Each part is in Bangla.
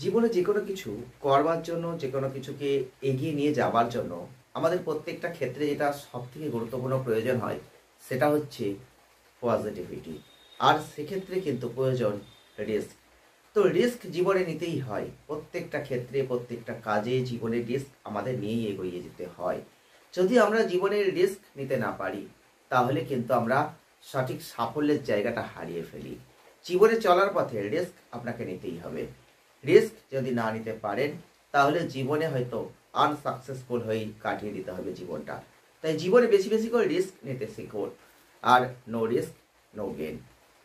জীবনে যে কোনো কিছু করবার জন্য, যে কোনো কিছুকে এগিয়ে নিয়ে যাবার জন্য আমাদের প্রত্যেকটা ক্ষেত্রে যেটা সবথেকে গুরুত্বপূর্ণ প্রয়োজন হয় সেটা হচ্ছে পজিটিভিটি। আর সেক্ষেত্রে কিন্তু প্রয়োজন রিস্ক। তো রিস্ক জীবনে নিতেই হয়, প্রত্যেকটা ক্ষেত্রে প্রত্যেকটা কাজে জীবনে রিস্ক আমাদের নিয়েই এগিয়ে যেতে হয়। যদি আমরা জীবনের রিস্ক নিতে না পারি তাহলে কিন্তু আমরা সঠিক সাফল্যের জায়গাটা হারিয়ে ফেলি। জীবনে চলার পথে রিস্ক আপনাকে নিতেই হবে। রিস্ক যদি না নিতে পারেন তাহলে জীবনে হয়তো আনসাকসেসফুল হয়েই কাটিয়ে দিতে হবে জীবনটা। তাই জীবনে বেশি বেশি করে রিস্ক নিতে শিখুন। আর নো রিস্ক নো গেইন,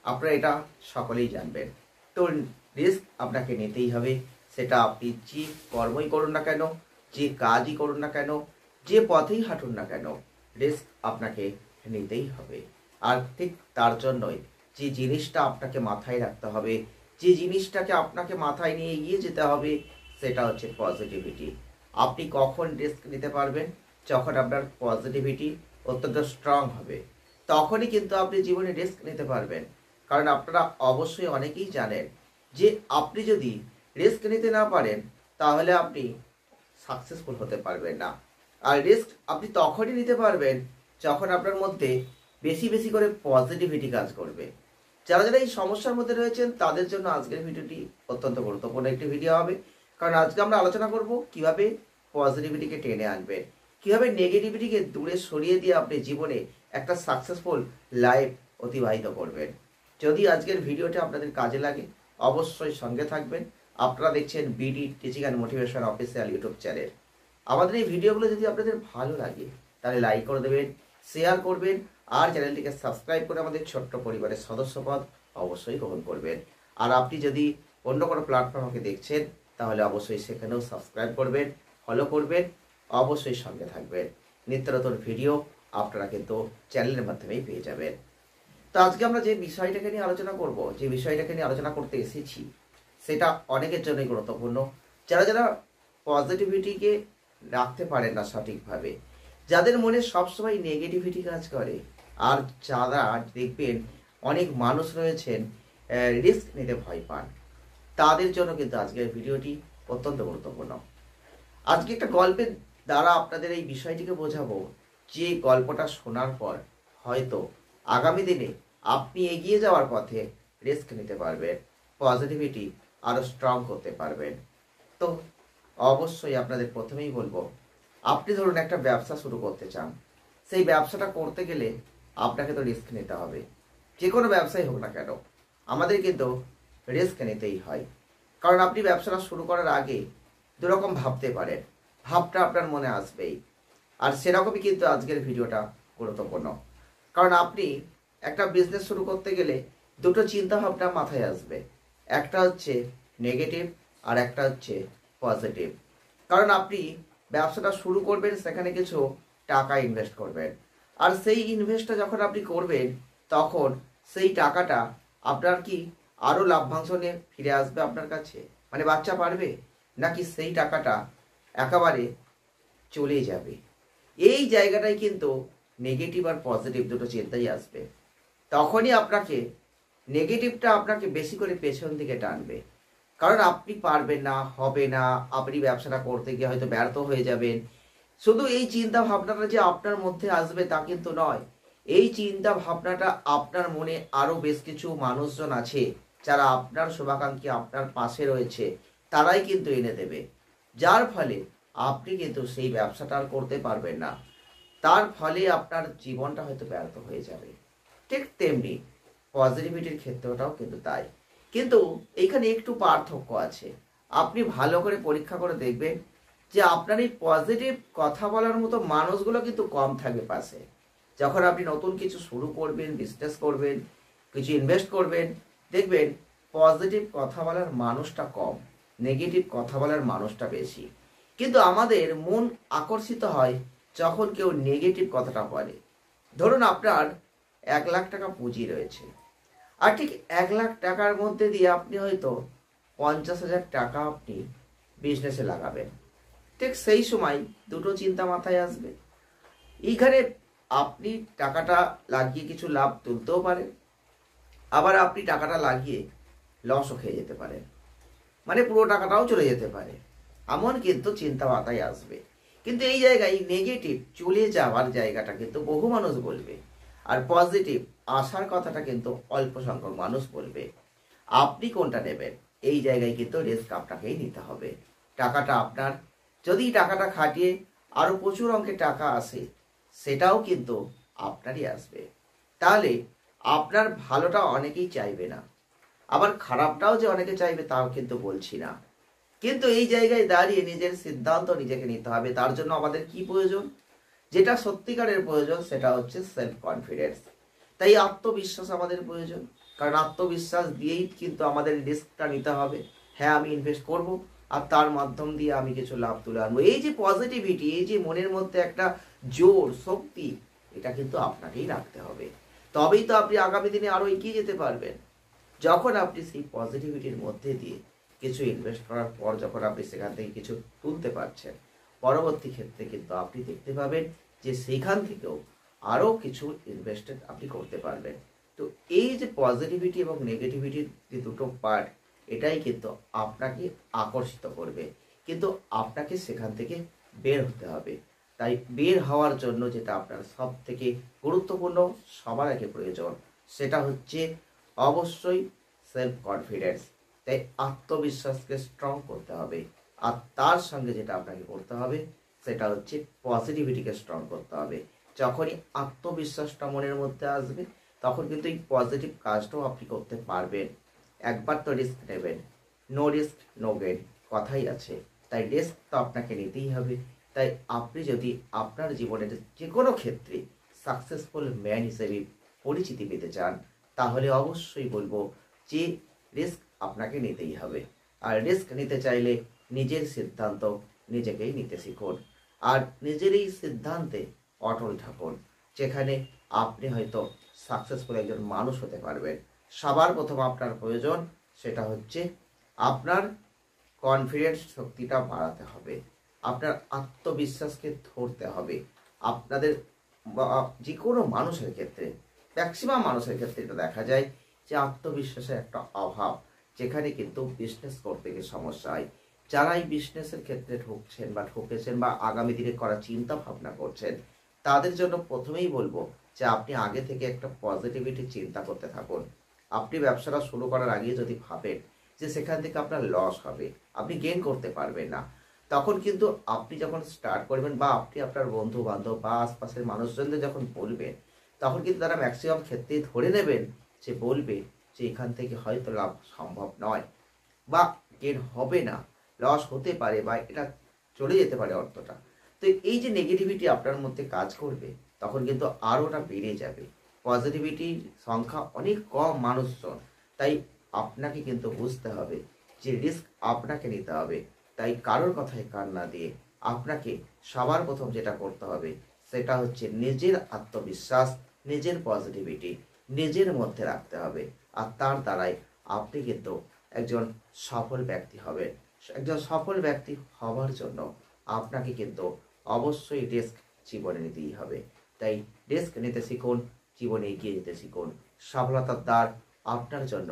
আপনারা এটা সকলেই জানবেন। তো রিস্ক আপনাকে নিতেই হবে, সেটা আপনি যে কর্মই করুন না কেন, যে কাজই করুন না কেন, যে পথেই হাঁটুন না কেন, রিস্ক আপনাকে নিতেই হবে। আর ঠিক তার জন্যই যে জিনিসটা আপনাকে মাথায় রাখতে হবে, যে জিনিসটাকে আপনাকে মাথায় নিয়ে এগিয়ে যেতে হবে, সেটা হচ্ছে পজিটিভিটি। আপনি কখন রিস্ক নিতে পারবেন? যখন আপনার পজিটিভিটি অত্যন্ত স্ট্রং হবে, তখনই কিন্তু আপনি জীবনে রিস্ক নিতে পারবেন। কারণ আপনারা অবশ্যই অনেকেই জানেন যে আপনি যদি রিস্ক নিতে না পারেন তাহলে আপনি সাকসেসফুল হতে পারবেন না। আর রিস্ক আপনি তখনই নিতে পারবেন যখন আপনার মধ্যে বেশি বেশি করে পজিটিভিটি কাজ করবে। যারা যারা এই সমস্যার মধ্যে রয়েছেন তাদের জন্য আজকের ভিডিওটি অত্যন্ত গুরুত্বপূর্ণ একটি ভিডিও হবে। কারণ আজকে আমরা আলোচনা করব কিভাবে পজিটিভিটিকে টেনে আনবেন, কিভাবে নেগেটিভিটিকে দূরে সরিয়ে দিয়ে আপনি জীবনে একটা সাকসেসফুল লাইফ অতিবাহিত করবেন। যদি আজকের ভিডিওটা আপনাদের কাজে লাগে অবশ্যই সঙ্গে থাকবেন। আপনারা দেখছেন BD teaching and motivation official YouTube channel. আমাদের এই ভিডিওগুলো যদি আপনাদের ভালো লাগে তাহলে লাইক করে দেবেন, শেয়ার করবেন, আর চ্যানেলটিকে সাবস্ক্রাইব করে আমাদের ছোট্ট পরিবারের সদস্যপদ অবশ্যই গ্রহণ করবেন। আর আপনি যদি অন্য কোনো প্ল্যাটফর্মকে দেখছেন তাহলে অবশ্যই সেখানেও সাবস্ক্রাইব করবেন, ফলো করবেন, অবশ্যই সঙ্গে থাকবেন। নিত্য নতুন ভিডিও আপনারা কিন্তু চ্যানেলের মাধ্যমেই পেয়ে যাবেন। তো আজকে আমরা যে বিষয়টাকে নিয়ে আলোচনা করব, যে বিষয়টাকে নিয়ে আলোচনা করতে এসেছি, সেটা অনেকের জন্যই গুরুত্বপূর্ণ। যারা যারা পজিটিভিটিকে রাখতে পারেন না সঠিকভাবে, যাদের মনে সবসময় নেগেটিভিটি কাজ করে, আর যারা দেখবেন অনেক মানুষ রয়েছেন রিস্ক নিতে ভয় পান, তাদের জন্য কিন্তু আজকের ভিডিওটি অত্যন্ত গুরুত্বপূর্ণ। আজকে একটা গল্পের দ্বারা আপনাদের এই বিষয়টিকে বোঝাবো, যে গল্পটা শোনার পর হয়তো আগামী দিনে আপনি এগিয়ে যাওয়ার পথে রিস্ক নিতে পারবেন, পজিটিভিটি আরও স্ট্রং করতে পারবেন। তো অবশ্যই আপনাদের প্রথমেই বলবো, আপনি ধরুন একটা ব্যবসা শুরু করতে চান, সেই ব্যবসাটা করতে গেলে আপনাকে তো রিস্ক নিতে হবে। যে কোনো ব্যবসাই হোক না কেন আমাদের কিন্তু রিস্ক নিতেই হয়। কারণ আপনি ব্যবসাটা শুরু করার আগে দুরকম ভাবতে পারেন, ভাবটা আপনার মনে আসবেই। আর সেরকমই কিন্তু আজকের ভিডিওটা গুরুত্বপূর্ণ। কারণ আপনি একটা বিজনেস শুরু করতে গেলে দুটো চিন্তা ভাবনা মাথায় আসবে, একটা হচ্ছে নেগেটিভ আর একটা হচ্ছে পজিটিভ। কারণ আপনি ব্যবসাটা শুরু করবেন, সেখানে কিছু টাকা ইনভেস্ট করবেন, আর সেই ইনভেস্টটা যখন আপনি করবেন তখন সেই টাকাটা আপনার কি আরও লাভ্যাংশ নিয়ে ফিরে আসবে আপনার কাছে, মানে বাচ্চা পারবে, নাকি সেই টাকাটা একেবারে চলে যাবে। এই জায়গাটাই কিন্তু নেগেটিভ আর পজিটিভ দুটো চিন্তাই আসবে। তখনই আপনাকে নেগেটিভটা আপনাকে বেশি করে পেছন দিকে টানবে। কারণ আপনি পারবেন না, হবে না, আপনি ব্যবসাটা করতে গিয়ে হয়তো ব্যর্থ হয়ে যাবেন। শুধু এই চিন্তা ভাবনাটা যে আপনার মধ্যে আসবে তা কিন্তু নয়। এই চিন্তা ভাবনাটা আপনার মনে আরও বেশ কিছু মানুষজন আছে যারা আপনার শুভাকাঙ্ক্ষী, আপনার পাশে রয়েছে, তারাই কিন্তু এনে দেবে। যার ফলে আপনি কিন্তু সেই ব্যবসাটা আর করতে পারবেন না, তার ফলে আপনার জীবনটা হয়তো ব্যর্থ হয়ে যাবে। ঠিক তেমনি পজিটিভিটির ক্ষেত্রটাও কিন্তু তাই। কিন্তু এইখানে একটু পার্থক্য আছে। আপনি ভালো করে পরীক্ষা করে দেখবেন যে আপনার এই পজিটিভ কথা বলার মতো মানুষগুলো কিন্তু কম থাকবে পাশে। যখন আপনি নতুন কিছু শুরু করবেন, বিজনেস করবেন, কিছু ইনভেস্ট করবেন, দেখবেন পজিটিভ কথা বলার মানুষটা কম, নেগেটিভ কথা বলার মানুষটা বেশি। কিন্তু আমাদের মন আকর্ষিত হয় যখন কেউ নেগেটিভ কথাটা বলে। ধরুন আপনার 1,00,000 টাকা পুঁজি রয়েছে, আর ঠিক 1,00,000 টাকার মধ্যে দিয়ে আপনি হয়তো 50,000 টাকা আপনি বিজনেসে লাগাবেন। ঠিক সেই সময় দুটো চিন্তা মাথায় আসবে। এইখানে আপনি টাকাটা লাগিয়ে কিছু লাভ তুলতেও পারেন, আবার আপনি টাকাটা লাগিয়ে লসও খেয়ে যেতে পারেন। মানে পুরো টাকাটাও চলে যেতে পারে, এমন কিন্তু চিন্তা মাথায় আসবে। কিন্তু এই জায়গায় নেগেটিভ চলে যাওয়ার জায়গাটা কিন্তু বহু মানুষ বলবে, আর পজিটিভ আসার কথাটা কিন্তু অল্প সংখ্যক মানুষ বলবে। আপনি কোনটা নেবেন, এই জায়গায় কিন্তু রিস্ক আপনাকেই নিতে হবে। টাকাটা আপনার, যদি টাকাটা খাটিয়ে আরো প্রচুর অঙ্কের টাকা আসে, সেটাও কিন্তু আপনারই আসবে। তাহলে আপনার ভালোটা অনেকেই চাইবে না, আবার খারাপটাও যে অনেকে চাইবে তাও কিন্তু বলছি না। কিন্তু এই জায়গায় দাঁড়িয়ে নিজের সিদ্ধান্ত নিজেকে নিতে হবে। তার জন্য আমাদের কি প্রয়োজন, যেটা সত্যিকারের প্রয়োজন সেটা হচ্ছে সেলফ কনফিডেন্স। তাই আত্মবিশ্বাস আমাদের প্রয়োজন, কারণ আত্মবিশ্বাস দিয়েই কিন্তু আমাদের রিস্কটা নিতে হবে। হ্যাঁ, আমি ইনভেস্ট করব, আর তার মাধ্যম দিয়ে আমি কিছু লাভ তুলে আনবো। এই যে পজিটিভিটি, এই যে মনের মধ্যে একটা জোর শক্তি, এটা কিন্তু আপনাকেই রাখতে হবে। তবেই তো আপনি আগামী দিনে আরো এগিয়ে যেতে পারবেন। যখন আপনি সেই পজিটিভিটির মধ্যে দিয়ে কিছু ইনভেস্ট করার পর যখন আপনি সেখান থেকে কিছু তুলতে পারছেন, পরবর্তী ক্ষেত্রে কিন্তু আপনি দেখতে পাবেন যে সেখান থেকেও আরও কিছু ইনভেস্টেড আপনি করতে পারবেন। তো এই যে পজিটিভিটি এবং নেগেটিভিটির যে দুটো পার্ট, এটাই কিন্তু আপনাকে আকর্ষিত করবে, কিন্তু আপনাকে সেখান থেকে বের হতে হবে। তাই বের হওয়ার জন্য যেটা আপনার সব থেকে গুরুত্বপূর্ণ সবার আগে প্রয়োজন, সেটা হচ্ছে অবশ্যই সেলফ কনফিডেন্স। তাই আত্মবিশ্বাসকে স্ট্রং করতে হবে, আর তার সঙ্গে যেটা আপনাকে করতে হবে সেটা হচ্ছে পজিটিভিটিকে স্ট্রং করতে হবে। যখনই আত্মবিশ্বাসটা মনের মধ্যে আসবে, তখন কিন্তু এই পজিটিভ কাজটাও আপনি করতে পারবেন। একবার তো রিস্ক নেবেন, নো রিস্ক নো গেইন কথাই আছে। তাই রিস্ক তো আপনাকে নিতেই হবে। তাই আপনি যদি আপনার জীবনের যে কোনো ক্ষেত্রে সাকসেসফুল ম্যান হিসেবে পরিচিতি পেতে চান, তাহলে অবশ্যই বলবো যে রিস্ক আপনাকে নিতেই হবে। আর রিস্ক নিতে চাইলে নিজের সিদ্ধান্ত নিজেকেই নিতে শিখুন, আর নিজের এই সিদ্ধান্তে অটল থাকুন, যেখানে আপনি হয়তো সাকসেসফুল একজন মানুষ হতে পারবেন। সবার প্রথম আপনার প্রয়োজন সেটা হচ্ছে আপনার কনফিডেন্স শক্তিটা বাড়াতে হবে, আপনার আত্মবিশ্বাসকে ধরতে হবে। আপনাদের যে কোনো মানুষের ক্ষেত্রে, ম্যাক্সিমাম মানুষের ক্ষেত্রে এটা দেখা যায় যে আত্মবিশ্বাসের একটা অভাব, যেখানে কিন্তু বিজনেস করতে গিয়ে সমস্যা হয়। যারা এই বিজনেসের ক্ষেত্রে ঢুকছেন বা ঢুকেছেন বা আগামী দিনে করার চিন্তা ভাবনা করছেন, তাদের জন্য প্রথমেই বলবো যে আপনি আগে থেকে একটা পজিটিভিটি চিন্তা করতে থাকুন। আপনি ব্যবসাটা শুরু করার আগে যদি ভাবেন যে সেখান থেকে আপনার লস হবে, আপনি গেইন করতে পারবেন না, তখন কিন্তু আপনি যখন স্টার্ট করবেন বা আপনি আপনার বন্ধু বান্ধব বা আশপাশের মানুষজনদের যখন বলবেন, তখন কিন্তু তারা ম্যাক্সিমাম ক্ষেত্রেই ধরে নেবেন যে বলবে যে এখান থেকে হয়তো লাভ সম্ভব নয়, বা গেইন হবে না, লস হতে পারে, বা এটা চলে যেতে পারে অর্থটা। তো এই যে নেগেটিভিটি আপনার মধ্যে কাজ করবে, তখন কিন্তু আরও ওটা বেড়ে যাবে। পজিটিভিটির সংখ্যা অনেক কম মানুষজন। তাই আপনাকে কিন্তু বুঝতে হবে যে রিস্ক আপনাকে নিতে হবে। তাই কারোর কথায় কান না দিয়ে আপনাকে সবার প্রথম যেটা করতে হবে সেটা হচ্ছে নিজের আত্মবিশ্বাস, নিজের পজিটিভিটি নিজের মধ্যে রাখতে হবে। আর তার দ্বারাই আপনি কিন্তু একজন সফল ব্যক্তি হবেন। একজন সফল ব্যক্তি হওয়ার জন্য আপনাকে কিন্তু অবশ্যই রিস্ক জীবনে নিতেই হবে। তাই রিস্ক নিতে শিখুন, জীবনে এগিয়ে যেতে শিখুন। সফলতার দ্বার আপনার জন্য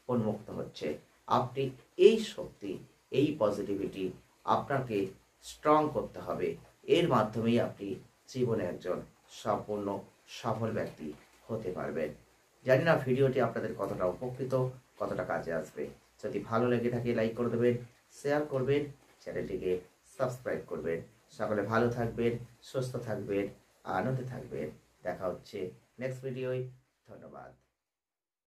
উন্মুক্ত হচ্ছে। আপনি এই শক্তি, এই পজিটিভিটি আপনাকে স্ট্রং করতে হবে। এর মাধ্যমেই আপনি জীবনে একজন সম্পূর্ণ সফল ব্যক্তি হতে পারবেন। জানি না ভিডিওটি আপনাদের কতটা উপকৃত, কতটা কাজে আসবে। যদি ভালো লেগে থাকে লাইক করে দেবেন, শেয়ার করবেন, চ্যানেলটিকে সাবস্ক্রাইব করবেন। সকলে ভালো থাকবেন, সুস্থ থাকবেন, আনন্দে থাকবেন। দেখা হচ্ছে নেক্সট ভিডিওয়। ধন্যবাদ।